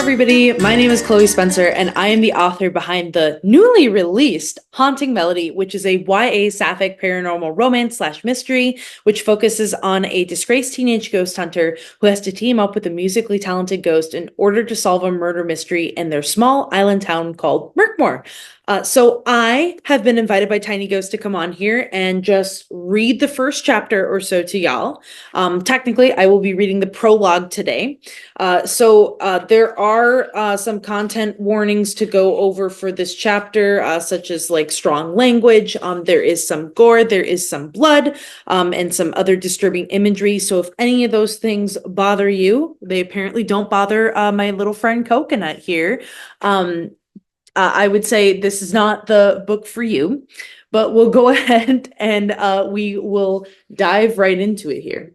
Everybody, my name is Chloe Spencer, and I am the author behind the newly released Haunting Melody, which is a YA sapphic paranormal romance / mystery, which focuses on a disgraced teenage ghost hunter who has to team up with a musically talented ghost in order to solve a murder mystery in their small island town called Murkmore. So I have been invited by Tiny Ghost to come on here and just read the first chapter or so to y'all. Technically, I will be reading the prologue today. There are some content warnings to go over for this chapter, such as like strong language. There is some gore, there is some blood, and some other disturbing imagery. So if any of those things bother you, they apparently don't bother my little friend Coconut here. I would say this is not the book for you, but we'll go ahead and we will dive right into it here.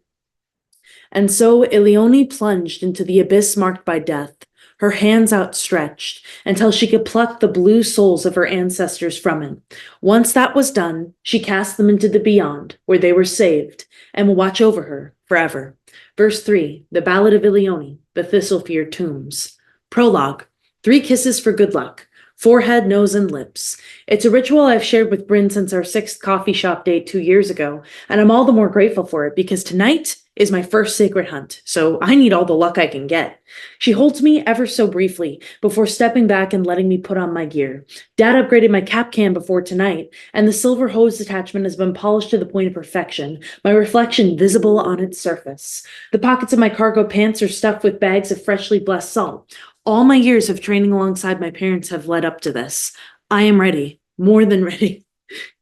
And so Ileone plunged into the abyss marked by death, her hands outstretched until she could pluck the blue souls of her ancestors from it. Once that was done, she cast them into the beyond, where they were saved, and will watch over her forever. Verse 3, the Ballad of Ileone, the Thistle-feared Tombs. Prologue, 3 kisses for good luck. Forehead, nose, and lips. It's a ritual I've shared with Bryn since our 6th coffee shop date 2 years ago, and I'm all the more grateful for it because tonight is my first sacred hunt, so I need all the luck I can get. She holds me ever so briefly before stepping back and letting me put on my gear. Dad upgraded my cap can before tonight, and the silver hose attachment has been polished to the point of perfection, my reflection visible on its surface. The pockets of my cargo pants are stuffed with bags of freshly blessed salt. All my years of training alongside my parents have led up to this. I am ready, more than ready.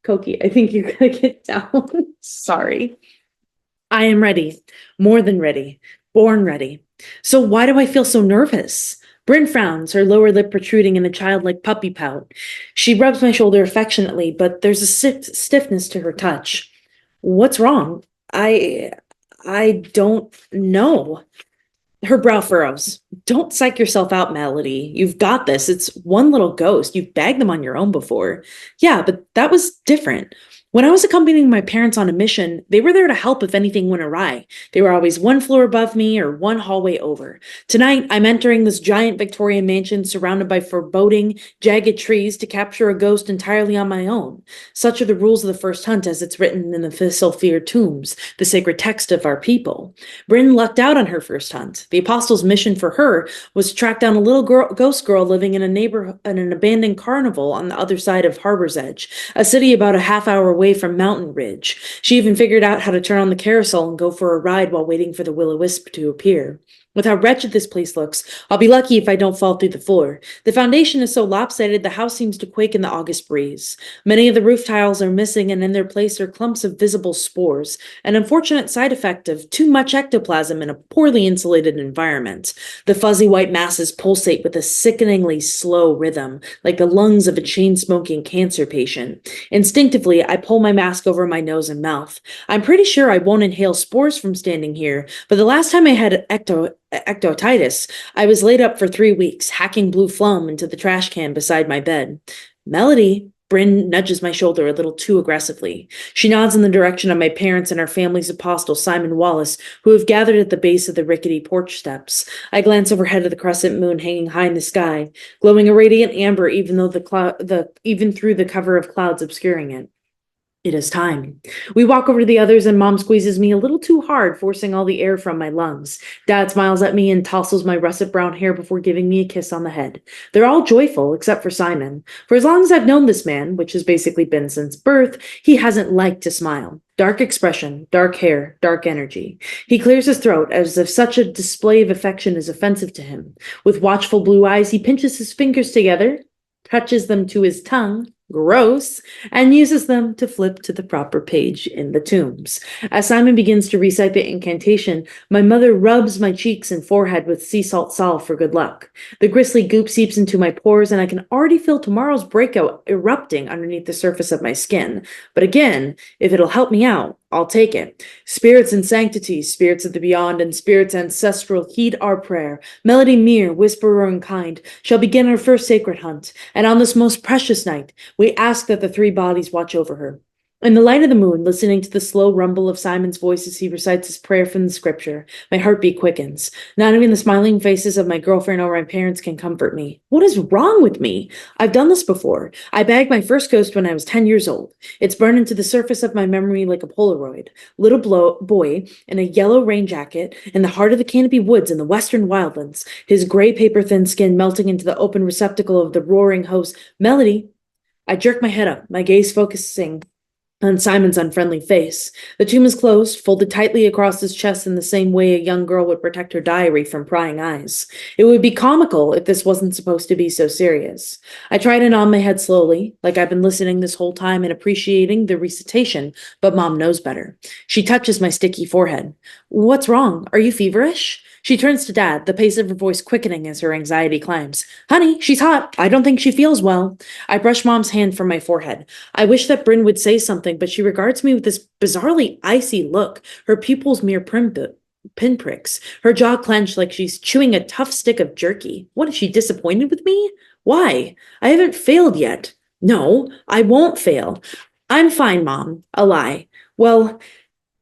Koki, I think you gotta get down. Sorry. I am ready, more than ready, born ready. So why do I feel so nervous? Bryn frowns, her lower lip protruding in a childlike puppy pout. She rubs my shoulder affectionately, but there's a stiffness to her touch. What's wrong? I don't know. Her brow furrows. Don't psych yourself out, Melody. You've got this. It's one little ghost. You've bagged them on your own before. Yeah, but that was different. When I was accompanying my parents on a mission, they were there to help if anything went awry. They were always one floor above me or one hallway over. Tonight, I'm entering this giant Victorian mansion surrounded by foreboding, jagged trees to capture a ghost entirely on my own. Such are the rules of the first hunt as it's written in the Thistle-feared Tombs, the sacred text of our people. Bryn lucked out on her first hunt. The apostle's mission for her was to track down a little ghost girl living in an abandoned carnival on the other side of Harbor's Edge, a city about a half-hour away from Mountain Ridge. She even figured out how to turn on the carousel and go for a ride while waiting for the will-o-wisp to appear. With how wretched this place looks, I'll be lucky if I don't fall through the floor. The foundation is so lopsided the house seems to quake in the August breeze. Many of the roof tiles are missing, and in their place are clumps of visible spores, an unfortunate side effect of too much ectoplasm in a poorly insulated environment. The fuzzy white masses pulsate with a sickeningly slow rhythm, like the lungs of a chain-smoking cancer patient. Instinctively, I pull my mask over my nose and mouth. I'm pretty sure I won't inhale spores from standing here, but the last time I had ectotitis, I was laid up for 3 weeks, hacking blue phlegm into the trash can beside my bed. Melody, Bryn nudges my shoulder a little too aggressively. She nods in the direction of my parents and our family's apostle, Simon Wallace, who have gathered at the base of the rickety porch steps. I glance overhead at the crescent moon hanging high in the sky, glowing a radiant amber even through the cover of clouds obscuring it. It is time. We walk over to the others and Mom squeezes me a little too hard, forcing all the air from my lungs. Dad smiles at me and tousles my russet brown hair before giving me a kiss on the head. They're all joyful, except for Simon. For as long as I've known this man, which has basically been since birth, he hasn't liked to smile. Dark expression, dark hair, dark energy. He clears his throat as if such a display of affection is offensive to him. With watchful blue eyes, he pinches his fingers together, touches them to his tongue, gross, and uses them to flip to the proper page in the tombs. As Simon begins to recite the incantation, my mother rubs my cheeks and forehead with sea salt salve for good luck. The grisly goop seeps into my pores, and I can already feel tomorrow's breakout erupting underneath the surface of my skin. But again, if it'll help me out, I'll take it. Spirits in sanctity, spirits of the beyond, and spirits ancestral, heed our prayer. Melody Myere, whisperer and kind, shall begin our first sacred hunt, and on this most precious night, we ask that the 3 bodies watch over her. In the light of the moon, listening to the slow rumble of Simon's voice as he recites his prayer from the scripture, my heartbeat quickens. Not even the smiling faces of my girlfriend or my parents can comfort me. What is wrong with me? I've done this before. I bagged my first ghost when I was 10 years old. It's burned into the surface of my memory like a Polaroid. Boy in a yellow rain jacket in the heart of the Canopy Woods in the western wildlands, his gray paper-thin skin melting into the open receptacle of the roaring host. Melody. I jerk my head up, my gaze focusing on Simon's unfriendly face. The tomb is closed, folded tightly across his chest in the same way a young girl would protect her diary from prying eyes. It would be comical if this wasn't supposed to be so serious. I try to nod my head slowly, like I've been listening this whole time and appreciating the recitation, but Mom knows better. She touches my sticky forehead. What's wrong? Are you feverish? She turns to Dad, the pace of her voice quickening as her anxiety climbs. Honey, she's hot. I don't think she feels well. I brush Mom's hand from my forehead. I wish that Bryn would say something, but she regards me with this bizarrely icy look, her pupils mere pinpricks, her jaw clenched like she's chewing a tough stick of jerky. What, is she disappointed with me? Why? I haven't failed yet. No, I won't fail. I'm fine, Mom. A lie. Well,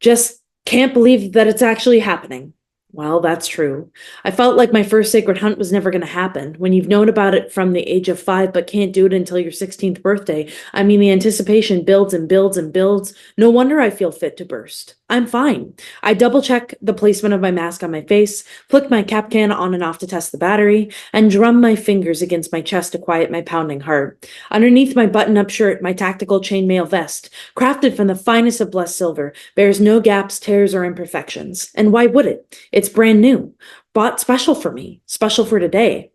just can't believe that it's actually happening. Well, that's true. I felt like my first sacred hunt was never going to happen. When you've known about it from the age of 5 but can't do it until your 16th birthday, I mean, the anticipation builds and builds and builds. No wonder I feel fit to burst. I'm fine. I double-check the placement of my mask on my face, flick my cap can on and off to test the battery, and drum my fingers against my chest to quiet my pounding heart. Underneath my button-up shirt, my tactical chainmail vest, crafted from the finest of blessed silver, bears no gaps, tears, or imperfections. And why would it? It's brand new, bought special for me, special for today.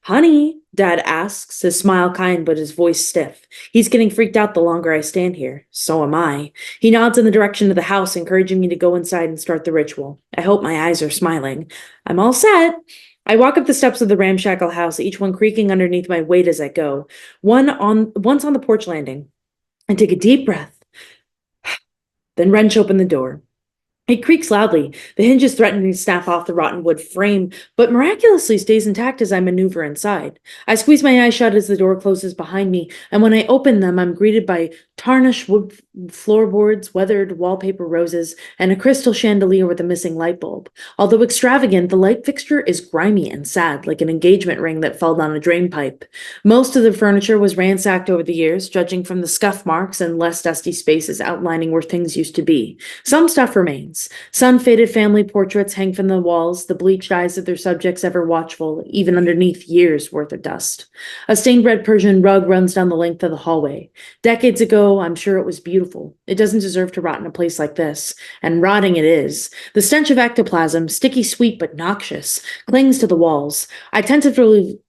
Honey, Dad asks, his smile kind but his voice stiff. He's getting freaked out the longer I stand here. So am I. He nods in the direction of the house, encouraging me to go inside and start the ritual. I hope my eyes are smiling. I'm all set. I walk up the steps of the ramshackle house, each one creaking underneath my weight as I go. Once on the porch landing. I take a deep breath, then wrench open the door. It creaks loudly, the hinges threatening to snap off the rotten wood frame, but miraculously stays intact as I maneuver inside. I squeeze my eyes shut as the door closes behind me, and when I open them, I'm greeted by tarnished wood floorboards, weathered wallpaper roses, and a crystal chandelier with a missing light bulb. Although extravagant, the light fixture is grimy and sad, like an engagement ring that fell down a drain pipe. Most of the furniture was ransacked over the years, judging from the scuff marks and less dusty spaces outlining where things used to be. Some stuff remains. Sun-faded family portraits hang from the walls, the bleached eyes of their subjects ever watchful, even underneath years' worth of dust. A stained red Persian rug runs down the length of the hallway. Decades ago, I'm sure it was beautiful. It doesn't deserve to rot in a place like this. And rotting it is. The stench of ectoplasm, sticky sweet but noxious, clings to the walls. I tentatively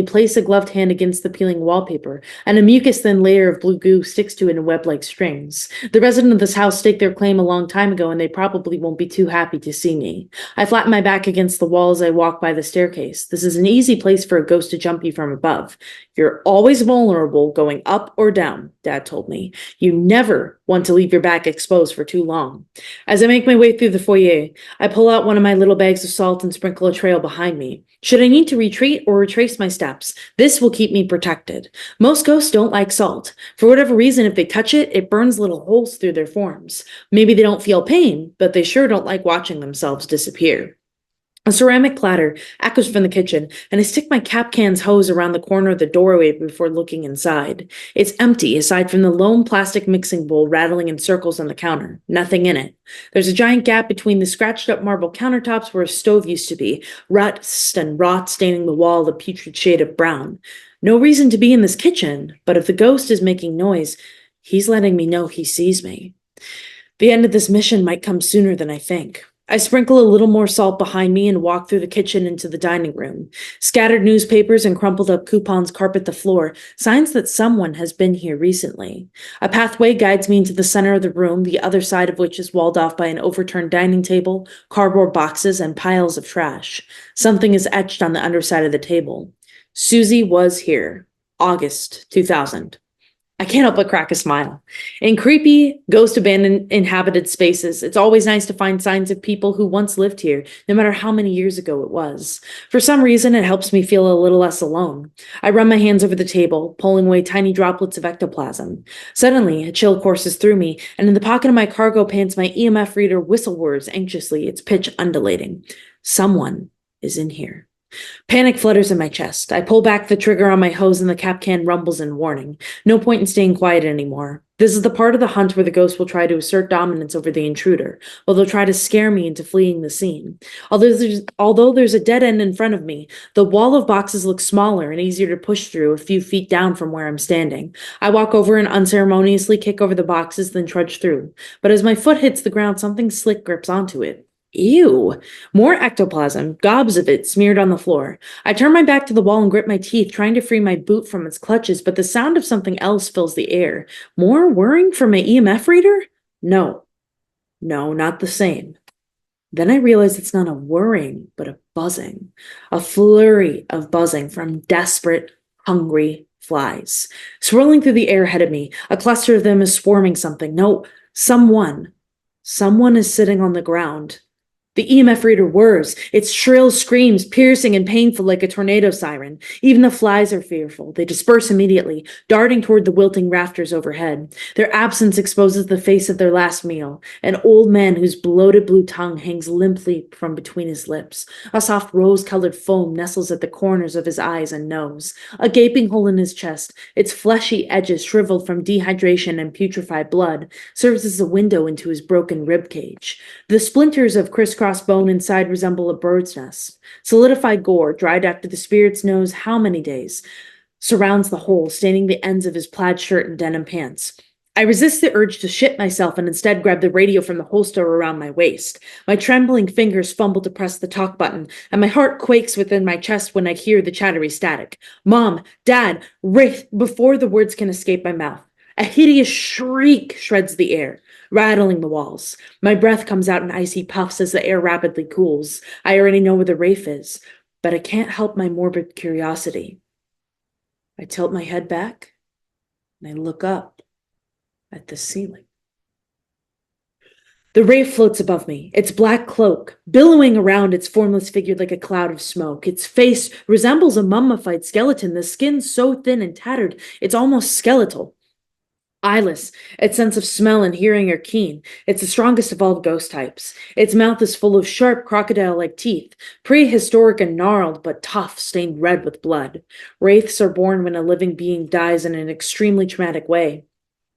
place a gloved hand against the peeling wallpaper, and a mucus-thin layer of blue goo sticks to it in web-like strings. The residents of this house staked their claim a long time ago, and they probably won't be too happy to see me. I flatten my back against the wall as I walk by the staircase. This is an easy place for a ghost to jump you from above. You're always vulnerable going up or down, Dad told me. You never want to leave your back exposed for too long. As I make my way through the foyer, I pull out one of my little bags of salt and sprinkle a trail behind me. Should I need to retreat or retrace my steps, this will keep me protected. Most ghosts don't like salt. For whatever reason, if they touch it, it burns little holes through their forms. Maybe they don't feel pain, but they sure don't like watching themselves disappear. A ceramic platter echoes from the kitchen, and I stick my cap can's hose around the corner of the doorway before looking inside. It's empty, aside from the lone plastic mixing bowl rattling in circles on the counter. Nothing in it. There's a giant gap between the scratched-up marble countertops where a stove used to be, rust and rot staining the wall a putrid shade of brown. No reason to be in this kitchen, but if the ghost is making noise, he's letting me know he sees me. The end of this mission might come sooner than I think. I sprinkle a little more salt behind me and walk through the kitchen into the dining room. Scattered newspapers and crumpled up coupons carpet the floor, signs that someone has been here recently. A pathway guides me into the center of the room, the other side of which is walled off by an overturned dining table, cardboard boxes, and piles of trash. Something is etched on the underside of the table. Susie was here. August 2000. I can't help but crack a smile. In creepy, ghost abandoned inhabited spaces, it's always nice to find signs of people who once lived here, no matter how many years ago it was. For some reason, it helps me feel a little less alone. I run my hands over the table, pulling away tiny droplets of ectoplasm. Suddenly, a chill courses through me, and in the pocket of my cargo pants, my EMF reader whistle whirs anxiously, its pitch undulating. Someone is in here. Panic flutters in my chest. I pull back the trigger on my hose and the cap can rumbles in warning. No point in staying quiet anymore. This is the part of the hunt where the ghost will try to assert dominance over the intruder, or they'll try to scare me into fleeing the scene. Although there's a dead end in front of me, the wall of boxes looks smaller and easier to push through a few feet down from where I'm standing. I walk over and unceremoniously kick over the boxes, then trudge through. But as my foot hits the ground, something slick grips onto it. Ew. More ectoplasm, gobs of it smeared on the floor. I turn my back to the wall and grip my teeth, trying to free my boot from its clutches, but the sound of something else fills the air. More whirring from my EMF reader? No. No, not the same. Then I realize it's not a whirring, but a buzzing. A flurry of buzzing from desperate, hungry flies. Swirling through the air ahead of me, a cluster of them is swarming something. No, someone. Someone is sitting on the ground. The EMF reader whirs, its shrill screams piercing and painful like a tornado siren. Even the flies are fearful. They disperse immediately, darting toward the wilting rafters overhead. Their absence exposes the face of their last meal, an old man whose bloated blue tongue hangs limply from between his lips. A soft rose-colored foam nestles at the corners of his eyes and nose. A gaping hole in his chest, its fleshy edges shriveled from dehydration and putrefied blood, serves as a window into his broken ribcage. The splinters of crisscross bone inside resemble a bird's nest. Solidified gore, dried after the spirit's knows how many days, surrounds the hole, staining the ends of his plaid shirt and denim pants. I resist the urge to shit myself and instead grab the radio from the holster around my waist. My trembling fingers fumble to press the talk button, and my heart quakes within my chest when I hear the chattery static. Mom, Dad, wraith, before the words can escape my mouth. A hideous shriek shreds the air, rattling the walls. My breath comes out in icy puffs as the air rapidly cools. I already know where the wraith is, but I can't help my morbid curiosity. I tilt my head back, and I look up at the ceiling. The wraith floats above me, its black cloak billowing around its formless figure like a cloud of smoke. Its face resembles a mummified skeleton, the skin so thin and tattered it's almost skeletal. Eyeless, its sense of smell and hearing are keen. It's the strongest of all ghost types. Its mouth is full of sharp crocodile-like teeth, prehistoric and gnarled, but tough, stained red with blood. Wraiths are born when a living being dies in an extremely traumatic way.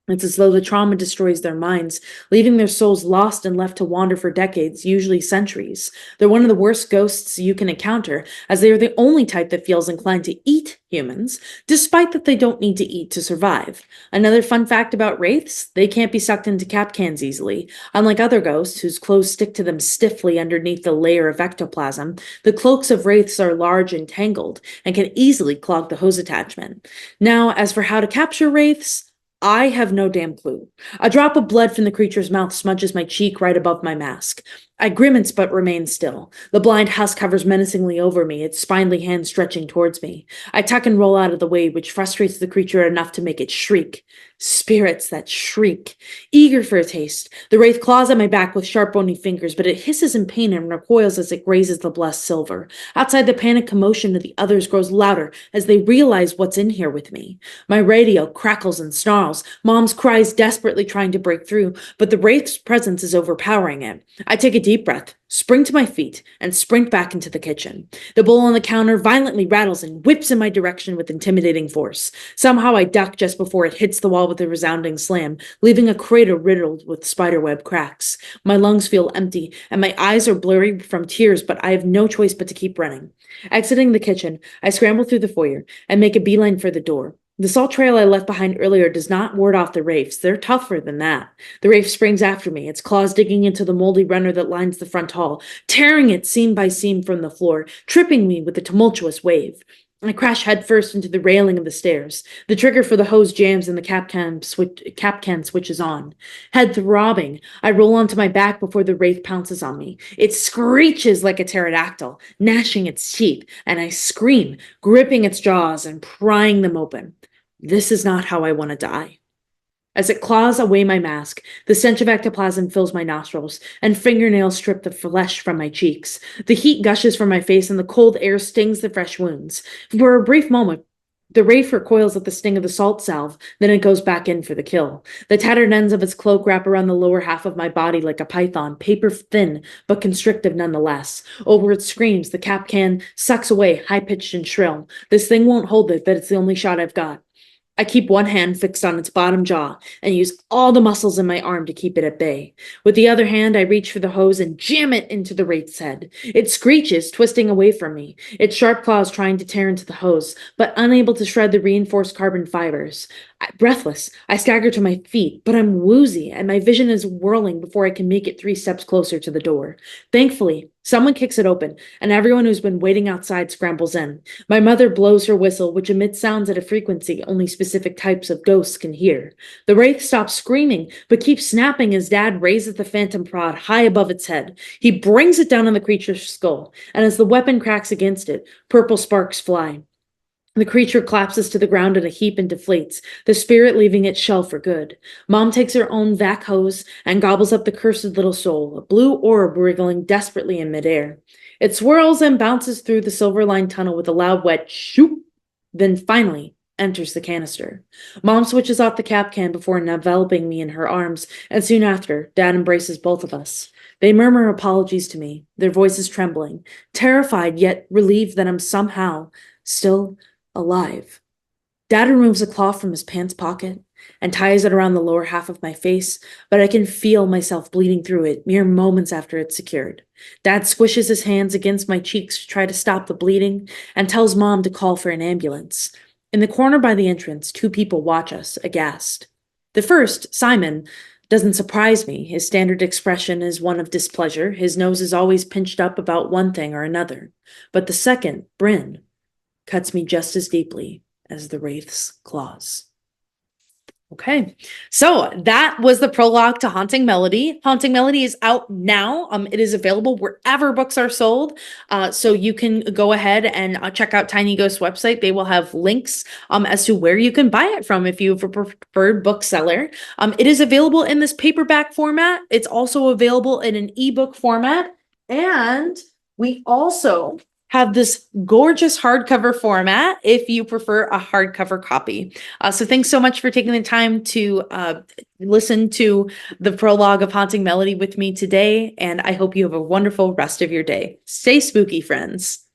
It's as though the trauma destroys their minds, leaving their souls lost and left to wander for decades, usually centuries. They're one of the worst ghosts you can encounter, as they are the only type that feels inclined to eat humans, despite that they don't need to eat to survive. Another fun fact about wraiths, they can't be sucked into cap cans easily. Unlike other ghosts, whose clothes stick to them stiffly underneath the layer of ectoplasm, the cloaks of wraiths are large and tangled, and can easily clog the hose attachment. Now, as for how to capture wraiths, I have no damn clue. A drop of blood from the creature's mouth smudges my cheek right above my mask. I grimace but remain still. The blind husk hovers menacingly over me, its spindly hand stretching towards me. I tuck and roll out of the way, which frustrates the creature enough to make it shriek. Spirits that shriek. Eager for a taste, the wraith claws at my back with sharp bony fingers, but it hisses in pain and recoils as it grazes the blessed silver. Outside, the panic commotion of the others grows louder as they realize what's in here with me. My radio crackles and snarls. Mom's cries desperately trying to break through, but the wraith's presence is overpowering it. I take a deep breath, spring to my feet, and sprint back into the kitchen. The bowl on the counter violently rattles and whips in my direction with intimidating force. Somehow I duck just before it hits the wall with a resounding slam, leaving a crater riddled with spiderweb cracks. My lungs feel empty, and my eyes are blurry from tears, but I have no choice but to keep running. Exiting the kitchen, I scramble through the foyer and make a beeline for the door. The salt trail I left behind earlier does not ward off the wraiths. They're tougher than that. The wraith springs after me, its claws digging into the moldy runner that lines the front hall, tearing it seam by seam from the floor, tripping me with a tumultuous wave. I crash headfirst into the railing of the stairs. The trigger for the hose jams and the cap can switches on. Head throbbing, I roll onto my back before the wraith pounces on me. It screeches like a pterodactyl, gnashing its teeth, and I scream, gripping its jaws and prying them open. This is not how I want to die. As it claws away my mask, the stench of ectoplasm fills my nostrils, and fingernails strip the flesh from my cheeks. The heat gushes from my face, and the cold air stings the fresh wounds. For a brief moment, the wraith recoils at the sting of the salt salve, then it goes back in for the kill. The tattered ends of its cloak wrap around the lower half of my body like a python, paper thin, but constrictive nonetheless. Over its screams, the cap can sucks away, high-pitched and shrill. This thing won't hold it, but it's the only shot I've got. I keep one hand fixed on its bottom jaw and use all the muscles in my arm to keep it at bay. With the other hand, I reach for the hose and jam it into the wraith's head. It screeches, twisting away from me, its sharp claws trying to tear into the hose, but unable to shred the reinforced carbon fibers. Breathless, I stagger to my feet, but I'm woozy and my vision is whirling before I can make it 3 steps closer to the door. Thankfully, someone kicks it open, and everyone who's been waiting outside scrambles in. My mother blows her whistle, which emits sounds at a frequency only specific types of ghosts can hear. The wraith stops screaming, but keeps snapping as Dad raises the phantom prod high above its head. He brings it down on the creature's skull, and as the weapon cracks against it, purple sparks fly. The creature collapses to the ground in a heap and deflates, the spirit leaving its shell for good. Mom takes her own vac hose and gobbles up the cursed little soul, a blue orb wriggling desperately in midair. It swirls and bounces through the silver-lined tunnel with a loud wet shoop, then finally enters the canister. Mom switches off the cap can before enveloping me in her arms, and soon after, Dad embraces both of us. They murmur apologies to me, their voices trembling, terrified yet relieved that I'm somehow still alive. Dad removes a claw from his pants pocket and ties it around the lower half of my face, but I can feel myself bleeding through it mere moments after it's secured. Dad squishes his hands against my cheeks to try to stop the bleeding and tells Mom to call for an ambulance. In the corner by the entrance, 2 people watch us, aghast. The first, Simon, doesn't surprise me. His standard expression is one of displeasure. His nose is always pinched up about one thing or another. But the second, Bryn, cuts me just as deeply as the wraith's claws. Okay, so that was the prologue to Haunting Melody. Haunting Melody is out now. It is available wherever books are sold. So you can go ahead and check out Tiny Ghost's website. They will have links as to where you can buy it from if you have a preferred bookseller. It is available in this paperback format. It's also available in an ebook format. And we also have this gorgeous hardcover format if you prefer a hardcover copy. So thanks so much for taking the time to listen to the prologue of Haunting Melody with me today, and I hope you have a wonderful rest of your day. Stay spooky, friends.